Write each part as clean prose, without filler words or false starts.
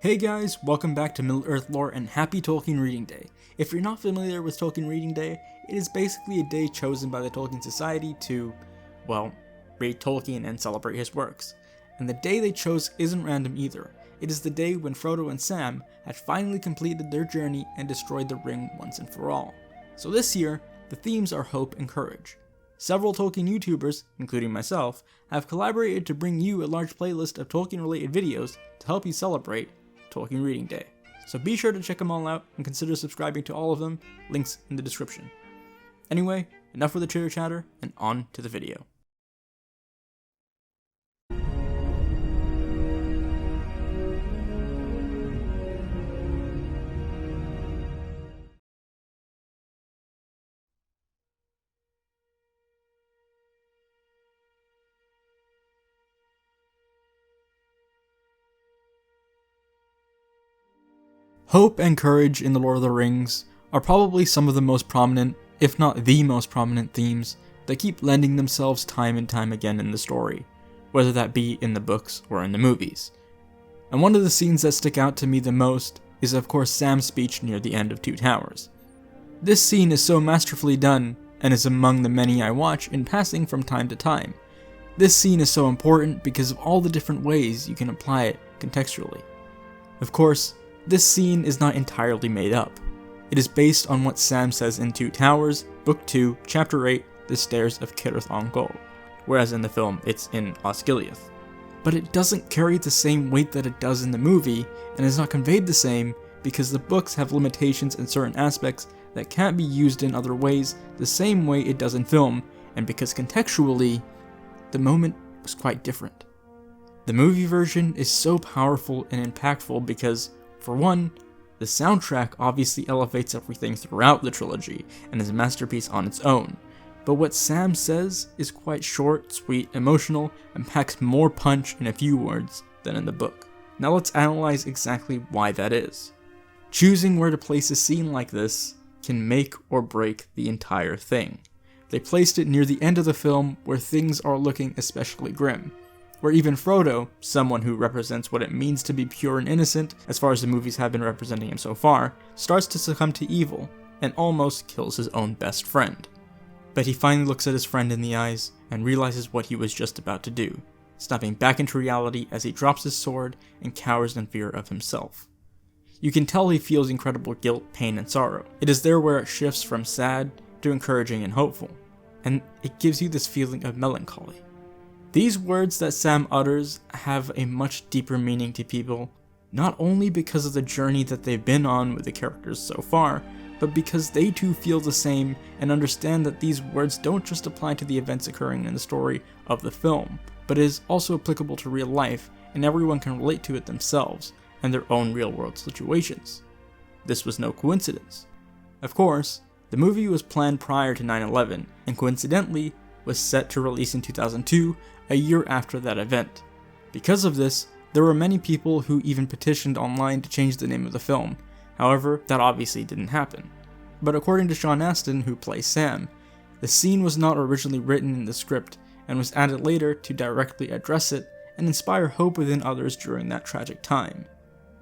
Hey guys, welcome back to Middle-earth lore and happy Tolkien Reading Day. If you're not familiar with Tolkien Reading Day, it is basically a day chosen by the Tolkien Society to, well, read Tolkien and celebrate his works. And the day they chose isn't random either. It is the day when Frodo and Sam had finally completed their journey and destroyed the ring once and for all. So this year, the themes are hope and courage. Several Tolkien YouTubers, including myself, have collaborated to bring you a large playlist of Tolkien-related videos to help you celebrate Tolkien Reading Day. So be sure to check them all out and consider subscribing to all of them, links in the description. Anyway, enough with the chitter chatter, and on to the video. Hope and courage in The Lord of the Rings are probably some of the most prominent, if not the most prominent themes that keep lending themselves time and time again in the story, whether that be in the books or in the movies. And one of the scenes that stick out to me the most is of course Sam's speech near the end of Two Towers. This scene is so masterfully done and is among the many I watch in passing from time to time. This scene is so important because of all the different ways you can apply it contextually. Of course, this scene is not entirely made up. It is based on what Sam says in Two Towers, Book 2, Chapter 8, The Stairs of Cirith Ungol, whereas in the film it's in Osgiliath. But it doesn't carry the same weight that it does in the movie, and is not conveyed the same because the books have limitations in certain aspects that can't be used in other ways the same way it does in film, and because contextually, the moment was quite different. The movie version is so powerful and impactful because, for one, the soundtrack obviously elevates everything throughout the trilogy and is a masterpiece on its own, but what Sam says is quite short, sweet, emotional, and packs more punch in a few words than in the book. Now let's analyze exactly why that is. Choosing where to place a scene like this can make or break the entire thing. They placed it near the end of the film where things are looking especially grim, where even Frodo, someone who represents what it means to be pure and innocent, as far as the movies have been representing him so far, starts to succumb to evil, and almost kills his own best friend. But he finally looks at his friend in the eyes, and realizes what he was just about to do, snapping back into reality as he drops his sword and cowers in fear of himself. You can tell he feels incredible guilt, pain, and sorrow. It is there where it shifts from sad to encouraging and hopeful, and it gives you this feeling of melancholy. These words that Sam utters have a much deeper meaning to people, not only because of the journey that they've been on with the characters so far, but because they too feel the same and understand that these words don't just apply to the events occurring in the story of the film, but is also applicable to real life, and everyone can relate to it themselves and their own real-world situations. This was no coincidence. Of course, the movie was planned prior to 9/11, and coincidentally, was set to release in 2002, a year after that event. Because of this, there were many people who even petitioned online to change the name of the film. However, that obviously didn't happen. But according to Sean Astin, who plays Sam, the scene was not originally written in the script and was added later to directly address it and inspire hope within others during that tragic time.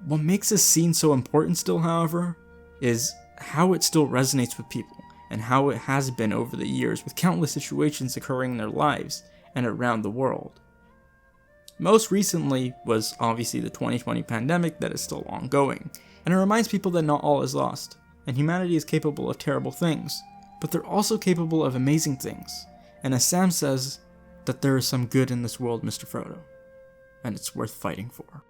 What makes this scene so important still, however, is how it still resonates with people, and how it has been over the years with countless situations occurring in their lives and around the world. Most recently was obviously the 2020 pandemic that is still ongoing, and it reminds people that not all is lost, and humanity is capable of terrible things, but they're also capable of amazing things, and as Sam says, that there is some good in this world, Mr. Frodo, and it's worth fighting for.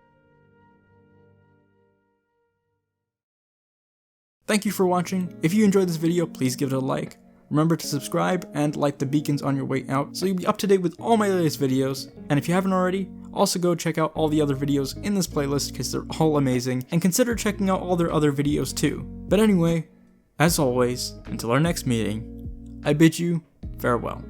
Thank you for watching. If you enjoyed this video, please give it a like. Remember to subscribe and light the beacons on your way out so you'll be up to date with all my latest videos. And if you haven't already, also go check out all the other videos in this playlist because they're all amazing, and consider checking out all their other videos too. But anyway, as always, until our next meeting, I bid you farewell.